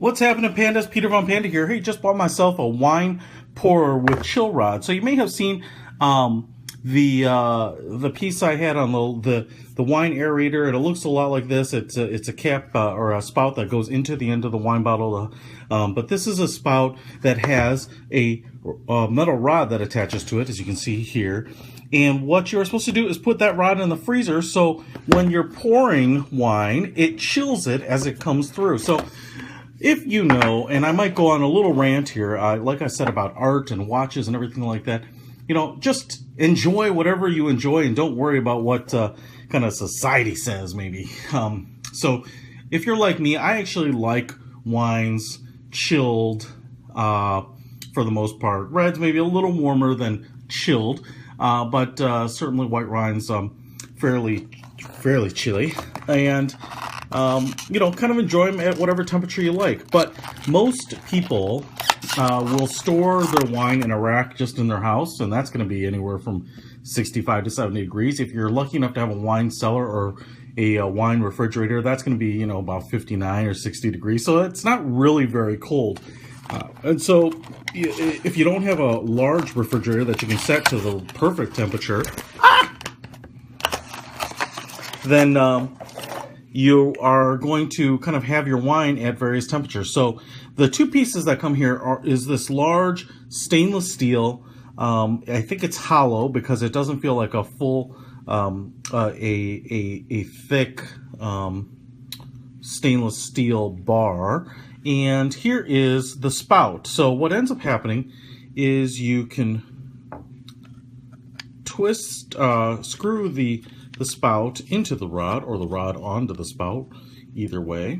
What's happening, Pandas? Peter von Panda here. Hey, just bought myself a wine pourer with chill rod. So you may have seen the piece I had on the wine aerator, and it looks a lot like this. It's a cap or a spout that goes into the end of the wine bottle. But this is a spout that has a metal rod that attaches to it, as you can see here. And what you're supposed to do is put that rod in the freezer, so when you're pouring wine, it chills it as it comes through. So if you know, and I might go on a little rant here, like I said about art and watches and everything like that, you know, just enjoy whatever you enjoy and don't worry about what kind of society says, maybe. So if you're like me, I actually like wines chilled for the most part. Reds maybe a little warmer than chilled, but certainly white wines fairly chilly, and you know, kind of enjoy them at whatever temperature you like. But most people will store their wine in a rack just in their house, and that's going to be anywhere from 65 to 70 degrees. If you're lucky enough to have a wine cellar or a wine refrigerator, that's going to be, you know, about 59 or 60 degrees. So it's not really very cold. And so if you don't have a large refrigerator that you can set to the perfect temperature, then you are going to kind of have your wine at various temperatures. So the two pieces that come here is this large stainless steel. I think it's hollow because it doesn't feel like a full, a thick stainless steel bar. And here is the spout. So what ends up happening is you can twist, screw the spout into the rod, or the rod onto the spout, either way.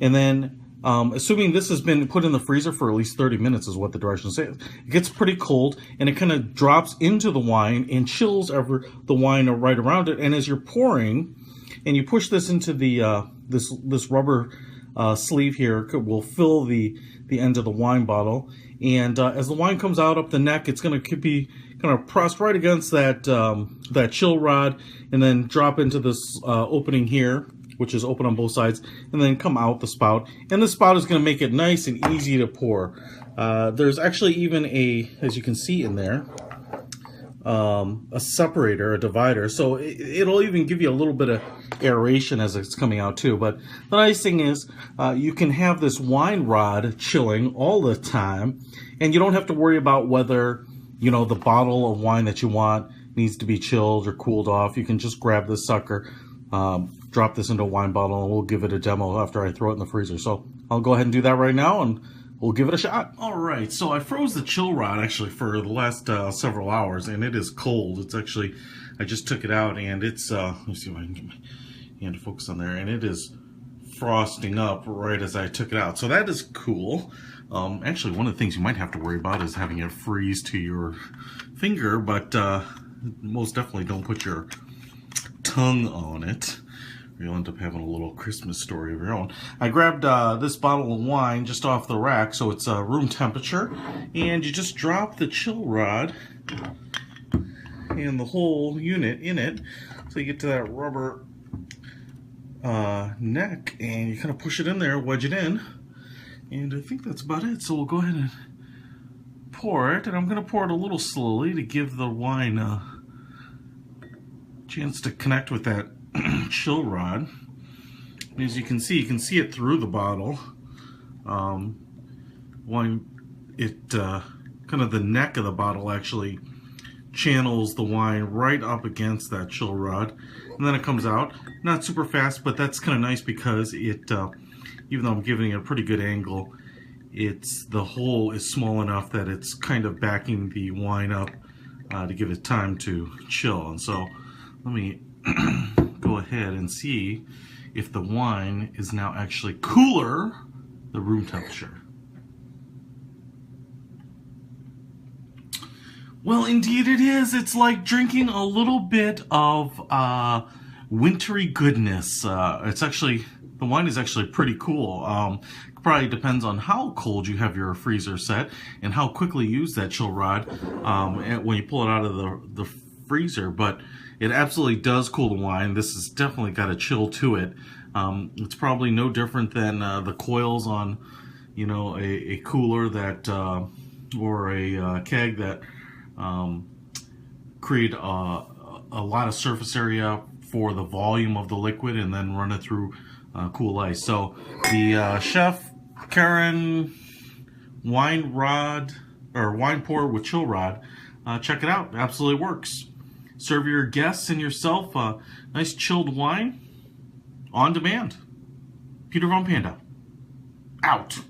And then, assuming this has been put in the freezer for at least 30 minutes is what the directions say, it gets pretty cold, and it kind of drops into the wine and chills the wine right around it. And as you're pouring, and you push this into the this rubber sleeve here, will fill the end of the wine bottle. And as the wine comes out up the neck, it's going to be kind of pressed right against that that chill rod, and then drop into this opening here, which is open on both sides, and then come out the spout. And the spout is going to make it nice and easy to pour. There's actually even as you can see in there, a separator, a divider, so it'll even give you a little bit of aeration as it's coming out too. But the nice thing is you can have this wine rod chilling all the time, and you don't have to worry about whether, you know, the bottle of wine that you want needs to be chilled or cooled off. You can just grab this sucker, drop this into a wine bottle, and we'll give it a demo after I throw it in the freezer. So I'll go ahead and do that right now, and we'll give it a shot. All right, so I froze the chill rod actually for the last several hours, and it is cold. It's actually, I just took it out, and it's, let me see if I can get my hand to focus on there, and it is frosting up right as I took it out. So that is cool. Actually, one of the things you might have to worry about is having it freeze to your finger, but most definitely don't put your tongue on it. You'll end up having a little Christmas story of your own. I grabbed this bottle of wine just off the rack, so it's room temperature, and you just drop the chill rod and the whole unit in it, so you get to that rubber neck, and you kind of push it in there, wedge it in, and I think that's about it. So we'll go ahead and pour it, and I'm going to pour it a little slowly to give the wine a chance to connect with that chill rod. And as you can see it through the bottle. Wine, kind of the neck of the bottle actually channels the wine right up against that chill rod, and then it comes out. Not super fast, but that's kind of nice because it, even though I'm giving it a pretty good angle, the hole is small enough that it's kind of backing the wine up to give it time to chill. And so let me go ahead and see if the wine is now actually cooler than room temperature. Well, indeed it is. It's like drinking a little bit of wintry goodness. It's actually, the wine is actually pretty cool. Probably depends on how cold you have your freezer set and how quickly you use that chill rod when you pull it out of the freezer. But it absolutely does cool the wine. This has definitely got a chill to it. It's probably no different than the coils on, a cooler that or a keg that create a lot of surface area for the volume of the liquid and then run it through cool ice. So the Chef Caron wine rod or wine pour with chill rod, check it out. Absolutely works. Serve your guests and yourself a nice chilled wine on demand. Peter von Panda, out.